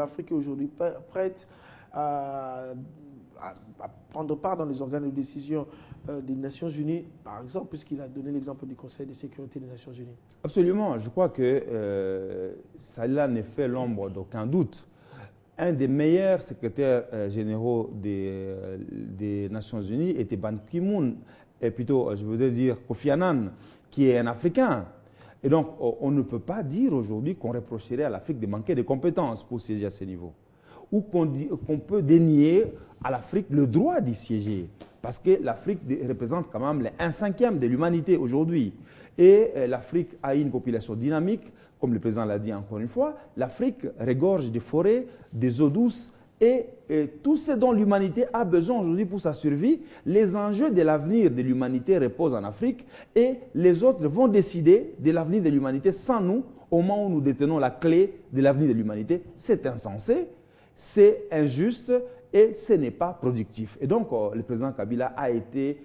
L'Afrique est aujourd'hui prête à prendre part dans les organes de décision des Nations Unies, par exemple, puisqu'il a donné l'exemple du Conseil de sécurité des Nations Unies. Absolument. Je crois que cela ne fait l'ombre d'aucun doute. Un des meilleurs secrétaires généraux des Nations Unies était Ban Ki-moon, et plutôt, je voudrais dire, Kofi Annan, qui est un Africain. Et donc, on ne peut pas dire aujourd'hui qu'on reprocherait à l'Afrique de manquer de compétences pour siéger à ce niveau. Ou qu'on peut dénier à l'Afrique le droit d'y siéger. Parce que l'Afrique représente quand même les 1/5 de l'humanité aujourd'hui. Et l'Afrique a une population dynamique, comme le président l'a dit encore une fois. L'Afrique regorge des forêts, des eaux douces et tout ce dont l'humanité a besoin aujourd'hui pour sa survie. Les enjeux de l'avenir de l'humanité reposent en Afrique et les autres vont décider de l'avenir de l'humanité sans nous, au moment où nous détenons la clé de l'avenir de l'humanité. C'est insensé, c'est injuste et ce n'est pas productif. Et donc, le président Kabila a été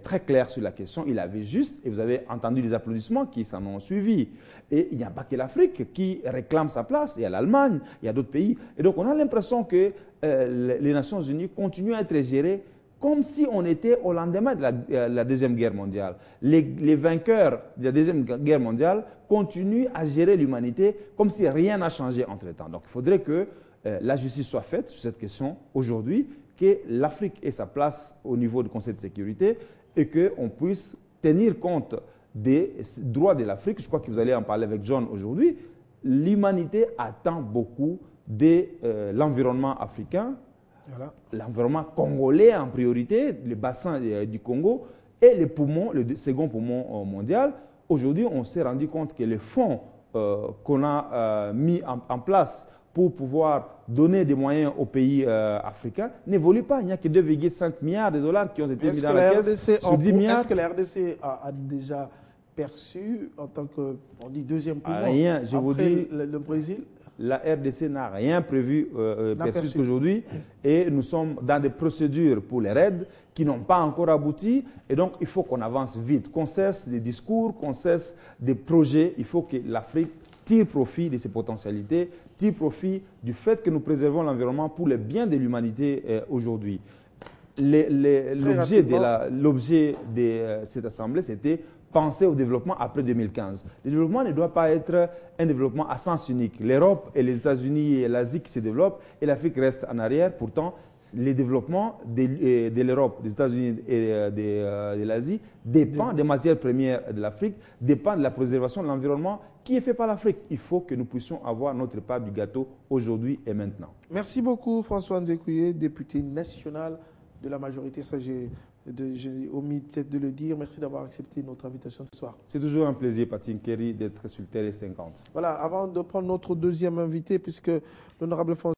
très clair sur la question. Il avait juste, et vous avez entendu les applaudissements qui s'en ont suivi. Et il n'y a pas que l'Afrique qui réclame sa place. Il y a l'Allemagne, il y a d'autres pays. Et donc, on a l'impression que les Nations Unies continuent à être gérées comme si on était au lendemain de la Deuxième Guerre mondiale. Les vainqueurs de la Deuxième Guerre mondiale continuent à gérer l'humanité comme si rien n'a changé entre-temps. Donc, il faudrait que la justice soit faite sur cette question aujourd'hui, que l'Afrique ait sa place au niveau du Conseil de sécurité et qu'on puisse tenir compte des droits de l'Afrique. Je crois que vous allez en parler avec John aujourd'hui. L'humanité attend beaucoup de l'environnement africain, voilà, l'environnement congolais en priorité, le bassin du Congo et les poumons, le second poumon mondial. Aujourd'hui, on s'est rendu compte que les fonds qu'on a mis en place pour pouvoir donner des moyens aux pays africains n'évolue pas. Il n'y a que 2,5 milliards de dollars qui ont été mis dans la caisse sur 10 milliards. Est-ce que la RDC a déjà perçu en tant que, on dit, deuxième poumon rien, je vous dis, le Brésil? La RDC n'a rien prévu, perçu jusqu'aujourd'hui, et nous sommes dans des procédures pour les raids qui n'ont pas encore abouti, et donc il faut qu'on avance vite, qu'on cesse des discours, qu'on cesse des projets. Il faut que l'Afrique tire profit de ses potentialités, tire profit du fait que nous préservons l'environnement pour le bien de l'humanité aujourd'hui. L'objet de cette assemblée, c'était penser au développement après 2015. Le développement ne doit pas être un développement à sens unique. L'Europe et les États-Unis et l'Asie qui se développent et l'Afrique reste en arrière. Pourtant, les développements de l'Europe, des États-Unis et de l'Asie dépendent des matières premières de l'Afrique, dépendent de la préservation de l'environnement qui est fait par l'Afrique. Il faut que nous puissions avoir notre part du gâteau aujourd'hui et maintenant. Merci beaucoup François Nzekouye, député national de la majorité. Ça, j'ai omis peut-être de le dire. Merci d'avoir accepté notre invitation ce soir. C'est toujours un plaisir, Patin Kerry, d'être sur le Télé 50. Voilà, avant de prendre notre deuxième invité, puisque l'honorable François